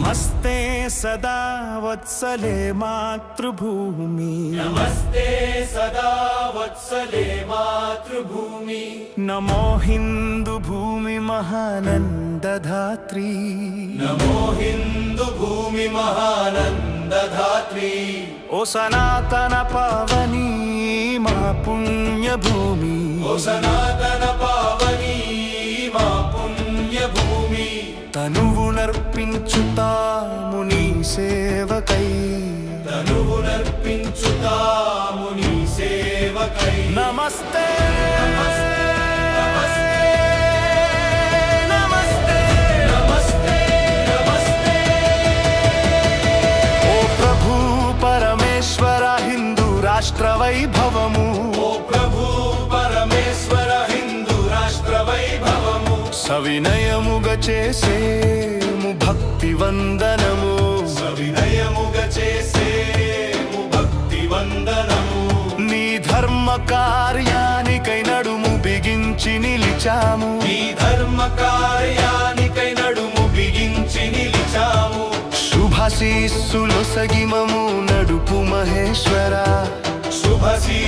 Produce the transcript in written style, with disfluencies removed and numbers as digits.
నమస్తే సదా వత్సలే మాతృభూమి నమస్తే సదా వత్సలే మాతృభూమి నమో హిందూ భూమి మహానందధాత్రి నమో హిందూ భూమి మహానందధాత్రి ఓ సనాతన పావని మా పుణ్యభూమి ఓ సనాతన పావని మా పుణ్యభూమి తనువునర్పించుతాము నీ సేవకై తనువునర్పించుతాము నీ సేవకై నమస్తే నమస్తే నమస్తే నమస్తే ఓ ప్రభు పరమేశ్వర హిందూ రాష్ట్ర వైభవము ఓ ప్రభు పరమేశ్వర హిందూ రాష్ట్ర వైభవము సవినయముగా చేసేము భక్తి వందనము సవినయముగా చేసేము భక్తి వందనము నీ ధర్మ కార్యానికై నడుము బిగించి నిలిచాము ఈ ధర్మ కార్యానికై నడుము బిగించి నిలిచాము శుభాశీస్సులు సగిమము నడుపు మహేశ్వర శుభశీ